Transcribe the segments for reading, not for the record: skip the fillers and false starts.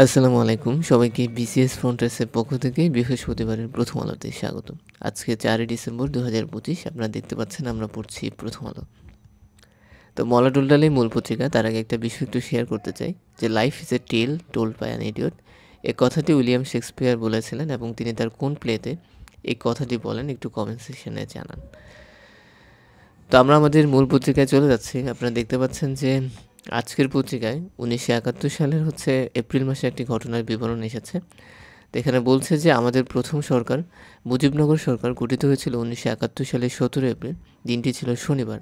আসসালামু আলাইকুম। সবাইকে বিসিএস ফ্রন্টার্সের পক্ষ থেকে বৃহস্পতিবারের প্রথম আলোতে স্বাগতম। আজকে ৪ই ডিসেম্বর ২০২৫। আপনারা দেখতে পাচ্ছেন আমরা পড়ছি প্রথম আলো। তো মলা টুলটালেই মূল পত্রিকা। তার আগে একটা বিষয় একটু শেয়ার করতে চাই যে life is a tale told by an idiot. এই কথাটি উইলিয়াম শেক্সপিয়ার বলেছিলেন এবং তিনি তার কোন প্লেতে এই কথাটি বলেন একটু কমেন্ট সেকশনে জানান। তো আমরা আমাদের মূল পত্রিকায় চলে যাচ্ছি। আপনারা দেখতে পাচ্ছেন যে আজকের পত্রিকায় ১৯৭১ সালের এপ্রিল মাসে একটি ঘটনার বিবরণ এসেছে। তো এখানে বলছে যে আমাদের প্রথম সরকার মুজিবনগর সরকার গঠিত হয়েছিল ১৯৭১ সালের ১৭ এপ্রিল। দিনটি ছিল শনিবার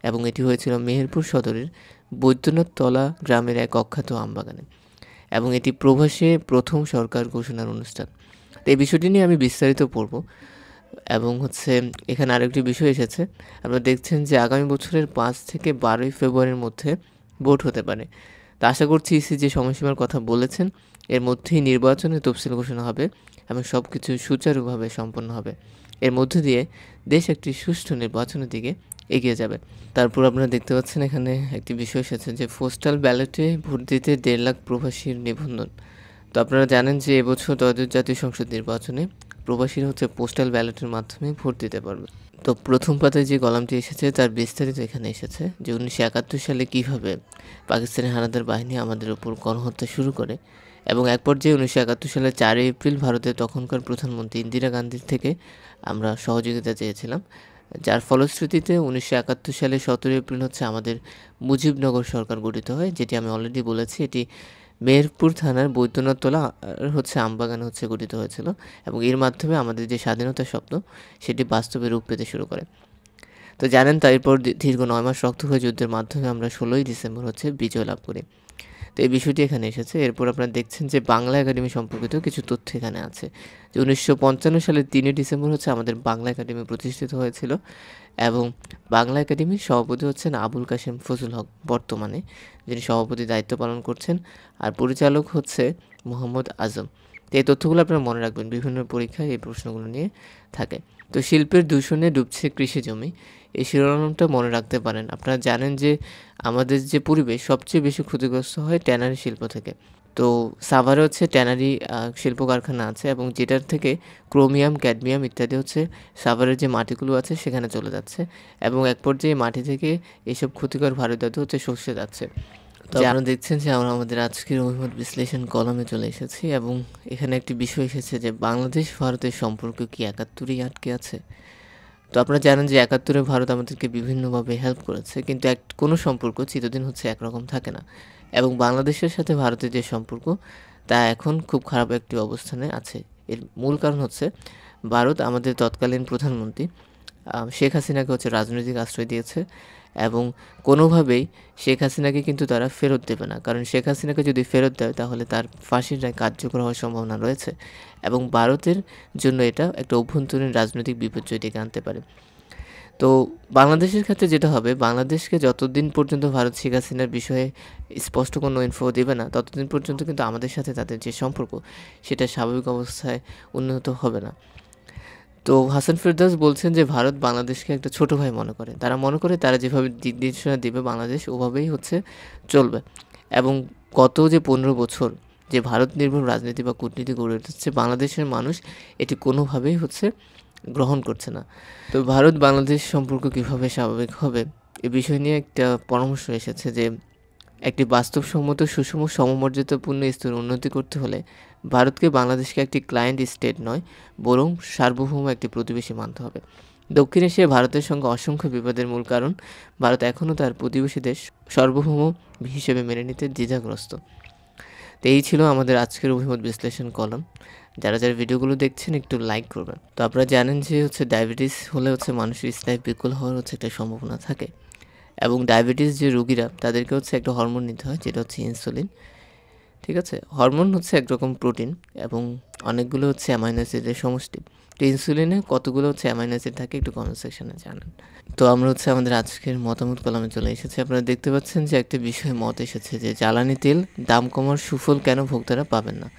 এবং এটি হয়েছিল মেহেরপুর সদরের বৈদ্যনাথতলা গ্রামের এক অখ্যাত আমবাগানে এবং এটি প্রবাসে প্রথম সরকার ঘোষণার অনুষ্ঠান। তো এই বিষয়টি নিয়ে আমি বিস্তারিত পড়ব এবং এখানে আরেকটি বিষয় এসেছে। আপনারা দেখছেন যে আগামী বছরের ৫ থেকে ১২ই ফেব্রুয়ারির মধ্যে ভোট হতে পারে। তো আশা করছি ইসি যে সময়সীমার কথা বলেছেন এর মধ্যেই নির্বাচনের তফসিল ঘোষণা হবে এবং সব কিছু সুচারুভাবে সম্পন্ন হবে। এর মধ্য দিয়ে দেশ একটি সুষ্ঠু নির্বাচনের দিকে এগিয়ে যাবে। তারপর আপনারা দেখতে পাচ্ছেন এখানে একটি বিষয় এসেছে যে পোস্টাল ব্যালটে ভোট দিতে ১.৫ লাখ প্রবাসীর নিবন্ধন। তো আপনারা জানেন যে এবছর ত্রয়োদশ জাতীয় সংসদ নির্বাচনে প্রবাসীরা পোস্টাল ব্যালটের মাধ্যমে ভোট দিতে পারবে। তো প্রথম পাতায় যে কলামটি এসেছে তার বিস্তারিত এখানে এসেছে যে ১৯৭১ সালে কীভাবে পাকিস্তানি হানাদার বাহিনী আমাদের উপর গণহত্যা শুরু করে এবং এক পর্যায়ে ১৯৭১ সালের ৪ই এপ্রিল ভারতের তখনকার প্রধানমন্ত্রী ইন্দিরা গান্ধীর থেকে আমরা সহযোগিতা চেয়েছিলাম, যার ফলশ্রুতিতে ১৯৭১ সালে ১৭ এপ্রিল আমাদের মুজিবনগর সরকার গঠিত হয়, যেটি আমি অলরেডি বলেছি। এটি মেহেরপুর থানার বৈদ্যনাথতলা আমবাগানে গঠিত হয়েছিল এবং এর মাধ্যমে আমাদের যে স্বাধীনতার স্বপ্ন সেটি বাস্তবে রূপ পেতে শুরু করে। তো জানেন তারপর দীর্ঘ ৯ মাস রক্ত হয়ে যুদ্ধের মাধ্যমে আমরা ১৬ই ডিসেম্বর বিজয় লাভ করি। তো এই বিষয়টি এখানে এসেছে। এরপর আপনারা দেখছেন যে বাংলা একাডেমি সম্পর্কিত কিছু তথ্য এখানে আছে যে ১৯৫৫ সালের ৩ই ডিসেম্বর আমাদের বাংলা একাডেমি প্রতিষ্ঠিত হয়েছিল এবং বাংলা একাডেমির সভাপতি আবুল কাশেম ফজলুল হক বর্তমানে, যিনি সভাপতির দায়িত্ব পালন করছেন, আর পরিচালক মোহাম্মদ আজম। তো এই তথ্যগুলো আপনারা মনে রাখবেন, বিভিন্ন পরীক্ষায় এই প্রশ্নগুলো নিয়ে থাকে। তো শিল্পের দূষণে ডুবছে কৃষি জমি, এই শিরোনামটা মনে রাখতে পারেন। আপনারা জানেন যে আমাদের যে পরিবেশ সবচেয়ে বেশি ক্ষতিগ্রস্ত হয় ট্যানারি শিল্প থেকে। তো সাভারে ট্যানারি শিল্প কারখানা আছে এবং যেটার থেকে ক্রোমিয়াম, ক্যাডমিয়াম ইত্যাদি সাভারের যে মাটিগুলো আছে সেখানে চলে যাচ্ছে এবং এক পর্যায়ে মাটি থেকে এইসব ক্ষতিকর ভারী ধাতু শস্যে যাচ্ছে। তো আপনারা দেখছেন যে আমরা আমাদের আজকের অভিমত বিশ্লেষণ কলামে চলে এসেছি এবং এখানে একটি বিষয় এসেছে যে বাংলাদেশ ভারতের সম্পর্ক কি ৭১ই আটকে আছে? তো আপনারা জানেন যে ৭১-এ ভারত আমাদেরকে বিভিন্নভাবে হেল্প করেছে, কিন্তু কোনো সম্পর্ক চিরদিন একরকম থাকে না এবং বাংলাদেশের সাথে ভারতের যে সম্পর্ক তা এখন খুব খারাপ একটি অবস্থানে আছে। এর মূল কারণ ভারত আমাদের তৎকালীন প্রধানমন্ত্রী শেখ হাসিনাকে রাজনৈতিক আশ্রয় দিয়েছে এবং কোনোভাবেই শেখ হাসিনাকে কিন্তু তারা ফেরত দেবে না, কারণ শেখ হাসিনাকে যদি ফেরত দেয় তাহলে তার ফাঁসির রায় কার্যকর হওয়ার সম্ভাবনা রয়েছে এবং ভারতের জন্য এটা একটা অভ্যন্তরীণ রাজনৈতিক বিপর্যয় ডেকে আনতে পারে। তো বাংলাদেশের ক্ষেত্রে যেটা হবে, বাংলাদেশকে যতদিন পর্যন্ত ভারত শেখ হাসিনার বিষয়ে স্পষ্ট কোনো ইনফো দেবে না ততদিন পর্যন্ত কিন্তু আমাদের সাথে তাদের যে সম্পর্ক সেটা স্বাভাবিক অবস্থায় উন্নত হবে না। তো হাসান ফেরদাউস বলছেন যে ভারত বাংলাদেশকে একটা ছোট ভাই মনে করে, তারা মনে করে তারা যেভাবে দিক নির্দেশনা দেবে বাংলাদেশ ওভাবেই চলবে এবং গত যে ১৫ বছর যে ভারত নির্ভর রাজনীতি বা কূটনীতি গড়ে উঠেছে বাংলাদেশের মানুষ এটি কোনোভাবেই গ্রহণ করছে না। তো ভারত বাংলাদেশ সম্পর্ক কীভাবে স্বাভাবিক হবে এ বিষয় নিয়ে একটা পরামর্শ এসেছে যে একটি বাস্তবসম্মত সুষম সমমর্যাদাপূর্ণ স্তরে উন্নতি করতে হলে ভারতকে বাংলাদেশকে একটি ক্লায়েন্ট স্টেট নয় বরং সার্বভৌম একটি প্রতিবেশী মানতে হবে। দক্ষিণ এশিয়ায় ভারতের সঙ্গে অসংখ্য বিবাদের মূল কারণ ভারত এখনও তার প্রতিবেশী দেশ সার্বভৌম হিসেবে মেনে নিতে দ্বিধাগ্রস্ত। তো এই ছিল আমাদের আজকের অভিমত বিশ্লেষণ কলাম। যারা ভিডিওগুলো দেখছেন একটু লাইক করবেন। তো আপনারা জানেন যে ডায়াবেটিস হলে মানুষের স্নায়ু বিকল হওয়ার একটা সম্ভাবনা থাকে এবং ডায়াবেটিস যে রোগীরা তাদেরকে একটা হরমোন নিতে হয় যেটা ইনসুলিন। ঠিক আছে, হরমোন একরকম প্রোটিন এবং অনেকগুলো অ্যামাইনো অ্যাসিডের সমষ্টি। তো ইনসুলিনে কতগুলো অ্যামাইনো অ্যাসিড থাকে একটু কমেন্ট সেকশনে জানান। তো আমরা আমাদের আজকের মতামত কলামে চলে এসেছি। আপনারা দেখতে পাচ্ছেন যে একটা বিষয়ে মত এসেছে যে জ্বালানি তেল দাম কমার সুফল কেন ভোক্তারা পাবেন না।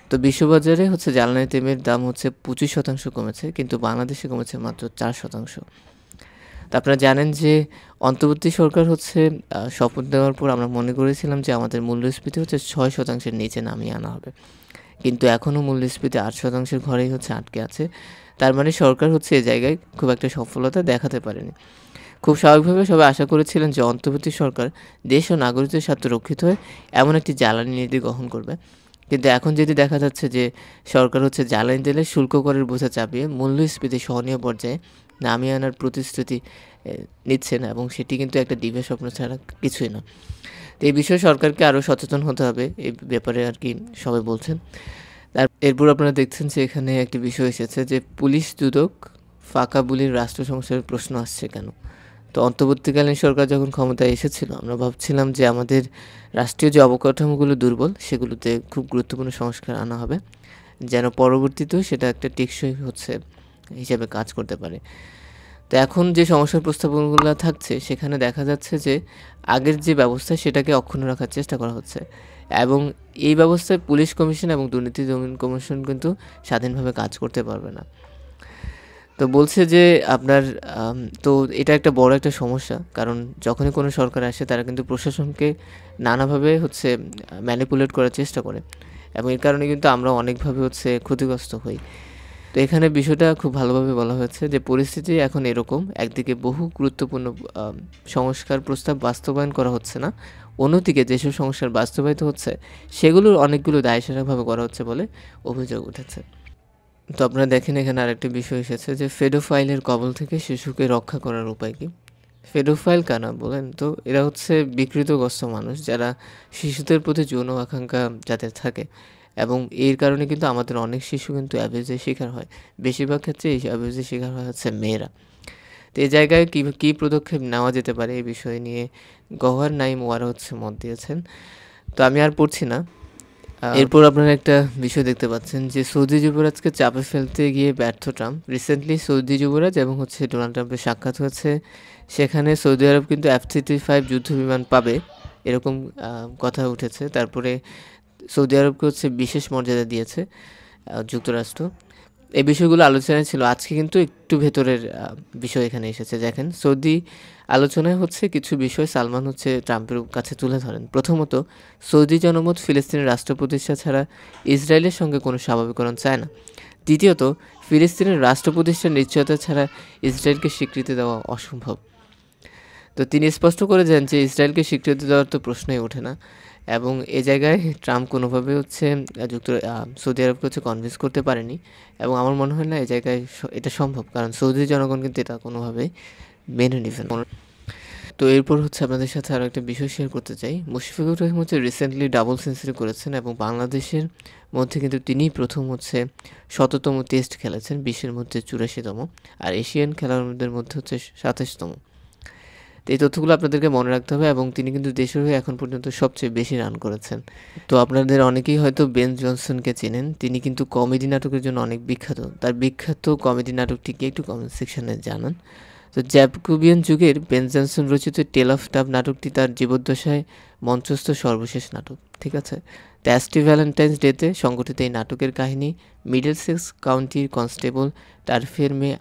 তো বিশ্ববাজারে জ্বালানি তেলের দাম 25% কমেছে, কিন্তু বাংলাদেশে কমেছে মাত্র 4%। তো আপনারা জানেন যে অন্তর্বর্তী সরকার হচ্ছে শপথ নেওয়ার পর আমরা মনে করেছিলাম যে আমাদের মূল্যস্ফীতি হচ্ছে 6% নিচে নামিয়ে আনা হবে। কিন্তু এখনও মূল্যস্ফীতি 8% ঘরেই হচ্ছে আটকে আছে। তার মানে সরকার হচ্ছে এ জায়গায় খুব একটা সফলতা দেখাতে পারেনি। খুব স্বাভাবিকভাবে সবাই আশা করেছিলেন যে অন্তর্বর্তী সরকার দেশ ও নাগরিকদের স্বার্থ রক্ষিত হয়ে এমন একটি জ্বালানি নীতি গ্রহণ করবে। কিন্তু এখন যেটি দেখা যাচ্ছে যে সরকার হচ্ছে জ্বালানি তেলের শুল্ক করের বোঝা চাপিয়ে মূল্যস্ফীতি সহনীয় পর্যায়ে নামিয়ে আনার প্রতিশ্রুতি নিচ্ছে না, এবং সেটি কিন্তু একটা দিবা স্বপ্ন ছাড়া কিছুই না। তো এই বিষয়ে সরকারকে আরও সচেতন হতে হবে এই ব্যাপারে আর কি সবাই বলছেন। এরপর আপনারা দেখছেন যে এখানে একটি বিষয় এসেছে যে পুলিশ দুদক ফাঁকা বুলির রাষ্ট্র সংস্কারের প্রশ্ন আসছে কেন। তো অন্তর্বর্তীকালীন সরকার যখন ক্ষমতায় এসেছিল আমরা ভাবছিলাম যে আমাদের রাষ্ট্রীয় যে অবকাঠামোগুলো দুর্বল সেগুলোতে খুব গুরুত্বপূর্ণ সংস্কার আনা হবে, যেন পরবর্তীতেও সেটা একটা টেকসই হচ্ছে হিসেবে কাজ করতে পারে। তো এখন যে সমস্যার প্রস্তাবগুলো থাকছে সেখানে দেখা যাচ্ছে যে আগের যে ব্যবস্থা সেটাকে অক্ষুণ্ণ রাখার চেষ্টা করা হচ্ছে, এবং এই ব্যবস্থায় পুলিশ কমিশন এবং দুর্নীতি দমন কমিশন কিন্তু স্বাধীনভাবে কাজ করতে পারবে না। তো বলছে যে আপনার তো এটা একটা বড় একটা সমস্যা, কারণ যখনই কোনো সরকার আসে তারা কিন্তু প্রশাসনকে নানাভাবে হচ্ছে ম্যানিপুলেট করার চেষ্টা করে, এবং এর কারণে কিন্তু আমরা অনেকভাবে হচ্ছে ক্ষতিগ্রস্ত হই। তো এখানে বিষয়টা খুব ভালোভাবে বলা হয়েছে যে পরিস্থিতি এখন এরকম, একদিকে বহু গুরুত্বপূর্ণ সংস্কার প্রস্তাব বাস্তবায়ন করা হচ্ছে না, অন্যদিকে যেসব সংস্কার বাস্তবায়িত হচ্ছে সেগুলোর অনেকগুলো দায়সারাভাবে করা হচ্ছে বলে অভিযোগ উঠেছে। তো আপনারা দেখেন এখানে আরেকটি বিষয় এসেছে যে ফেডোফাইলের কবল থেকে শিশুকে রক্ষা করার উপায় কি। ফেডোফাইল কারা বলেন তো? এরা হচ্ছে বিকৃতগ্রস্ত মানুষ যারা শিশুদের প্রতি যৌন আকাঙ্ক্ষা যাদের থাকে, এবং এর কারণে কিন্তু আমাদের অনেক শিশু কিন্তু অ্যাবিউজের শিকার হয়। বেশিরভাগ ক্ষেত্রে এই অ্যাবিউজের শিকার হয় হচ্ছে মেয়েরা। তো এই জায়গায় কী পদক্ষেপ নেওয়া যেতে পারে এই বিষয় নিয়ে গওহার নাঈম ওয়ারা হচ্ছে মত দিয়েছেন। তো আমি আর পড়ছি না। এরপর আপনারা একটা বিষয় দেখতে পাচ্ছেন যে সৌদি যুবরাজকে চাপে ফেলতে গিয়ে ব্যর্থ ট্রাম্প। রিসেন্টলি সৌদি যুবরাজ এবং হচ্ছে ডোনাল্ড ট্রাম্পের সাক্ষাৎ হয়েছে, সেখানে সৌদি আরব কিন্তু F-35 যুদ্ধ বিমান পাবে এরকম কথা উঠেছে। তারপরে সৌদি আরবকে হচ্ছে বিশেষ মর্যাদা দিয়েছে যুক্তরাষ্ট্র। এই বিষয়গুলো আলোচনায় ছিল। আজকে কিন্তু একটু ভেতরের বিষয় এখানে এসেছে। দেখেন সৌদি আলোচনায় হচ্ছে কিছু বিষয় সালমান হচ্ছে ট্রাম্পের কাছে তুলে ধরেন। প্রথমত, সৌদি জনমত ফিলিস্তিনের রাষ্ট্র প্রতিষ্ঠা ছাড়া ইসরায়েলের সঙ্গে কোনো স্বাভাবিকরণ চায় না। দ্বিতীয়ত, ফিলিস্তিনের রাষ্ট্র প্রতিষ্ঠার নিশ্চয়তা ছাড়া ইসরায়েলকে স্বীকৃতি দেওয়া অসম্ভব। তো তিনি স্পষ্ট করে দেন যে ইসরায়েলকে স্বীকৃতি দেওয়ার তো প্রশ্নই ওঠে না, এবং এ জায়গায় ট্রাম্প কোনোভাবে হচ্ছে সৌদি আরবকে হচ্ছে কনভিন্স করতে পারেনি, এবং আমার মনে হয় না এ জায়গায় এটা সম্ভব, কারণ সৌদি জনগণ কিন্তু এটা কোনোভাবেই মেনে নেবেন। তো এরপর হচ্ছে আপনাদের সাথে আরও একটা বিষয় শেয়ার করতে চাই। মুশফিকুর রহিম হচ্ছে রিসেন্টলি ডাবল সেঞ্চুরি করেছেন, এবং বাংলাদেশের মধ্যে কিন্তু তিনিই প্রথম হচ্ছে ১৭তম টেস্ট খেলেছেন, ২০-এর মধ্যে ৮৪তম, আর এশিয়ান খেলোয়াড়দের মধ্যে হচ্ছে ২৭তম। তো এই তথ্যগুলো আপনাদেরকে মনে রাখতে হবে, এবং তিনি কিন্তু দেশের হয়ে এখন পর্যন্ত সবচেয়ে বেশি রান করেছেন। তো আপনাদের অনেকেই হয়তো বেন জনসনকে চেনেন, তিনি কিন্তু কমেডি নাটকের জন্য অনেক বিখ্যাত। তার বিখ্যাত কমেডি নাটকটি কি একটু কমেন্ট সেকশনে জানান। তো জ্যাকোবিয়ান যুগের বেন জনসন রচিত টেল অফ টাব নাটকটি তার জীবদ্দশায় মঞ্চস্থ সর্বশেষ নাটক, ঠিক আছে। ট্যাস্টি ভ্যালেন্টাইন্স ডেতে সংগঠিত এই নাটকের কাহিনী মিডলসেক্স কাউন্টির কনস্টেবল টার্ফের মেয়ে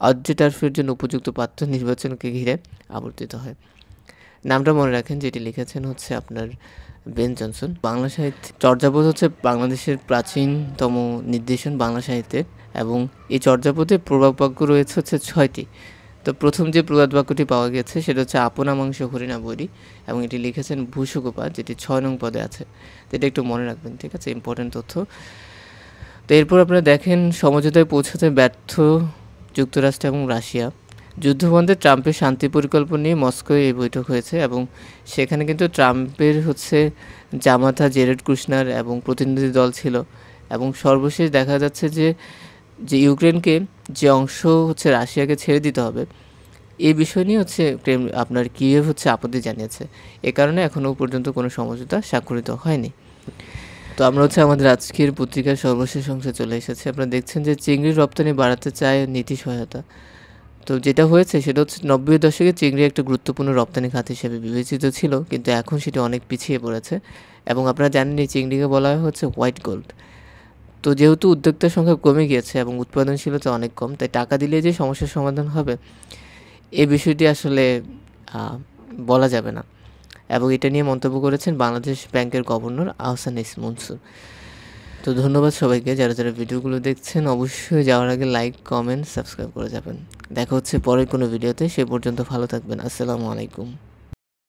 অড্রে টার্ফের জন্য উপযুক্ত পাত্র নির্বাচনকে ঘিরে আবর্তিত হয়। নামটা মনে রাখেন, যেটি লিখেছেন হচ্ছে আপনার বেন জনসন। বাংলা সাহিত্যে চর্যাপদ হচ্ছে বাংলাদেশের প্রাচীনতম নির্দেশন বাংলা সাহিত্যের, এবং এই চর্যাপদে প্রবাদ বাক্য রয়েছে হচ্ছে ৬টি। তো প্রথম যে প্রবাদ বাক্যটি পাওয়া গেছে সেটা হচ্ছে আপনা মাংস হরিণা বৈরী, এবং এটি লিখেছেন ভূষকোপা, যেটি ৬ নং পদে আছে। তো এটা একটু মনে রাখবেন, ঠিক আছে, ইম্পর্টেন্ট তথ্য। তো এরপর আপনারা দেখেন সমঝোতায় পৌঁছাতে ব্যর্থ যুক্তরাষ্ট্র এবং রাশিয়া। যুদ্ধবন্ধে ট্রাম্পের শান্তি পরিকল্পনা নিয়ে মস্কোয় এই বৈঠক হয়েছে, এবং সেখানে কিন্তু ট্রাম্পের হচ্ছে জামাতা জেরেড কুশনার এবং প্রতিনিধি দল ছিল, এবং সর্বশেষ দেখা যাচ্ছে যে ইউক্রেনকে যে অংশ হচ্ছে রাশিয়াকে ছেড়ে দিতে হবে এই বিষয় নিয়ে হচ্ছে আপনার কিয়েভ হচ্ছে আপত্তি জানিয়েছে। এ কারণে এখনও পর্যন্ত কোনো সমঝোতা স্বাক্ষরিত হয়নি। তো আমরা হচ্ছে আমাদের আজকের পত্রিকার সর্বশেষ অংশে চলে এসেছি। আপনারা দেখছেন যে চিংড়ির রপ্তানি বাড়াতে চায় নীতি সহায়তা। তো যেটা হয়েছে সেটা হচ্ছে ৯০-এর দশকে চিংড়ি একটা গুরুত্বপূর্ণ রপ্তানি খাত হিসেবে বিবেচিত ছিল, কিন্তু এখন সেটি অনেক পিছিয়ে পড়েছে, এবং আপনারা জানেন এই চিংড়িকে বলা হয় হচ্ছে হোয়াইট গোল্ড। তো যেহেতু উদ্যোক্তার সংখ্যা কমে গিয়েছে এবং উৎপাদনশীলতা অনেক কম, তাই টাকা দিলে যে সমস্যার সমাধান হবে এই বিষয়টি আসলে বলা যাবে না। এবং এটা নিয়ে মন্তব্য করেছেন বাংলাদেশ ব্যাংকের গভর্নর আহসান এস মনসুর। তো ধন্যবাদ সবাইকে যারা ভিডিওগুলো দেখছেন। অবশ্যই যাওয়ার আগে লাইক, কমেন্ট, সাবস্ক্রাইব করে যাবেন। দেখা হচ্ছে পরের কোনো ভিডিওতে। সে পর্যন্ত ভালো থাকবেন। আসসালামু আলাইকুম।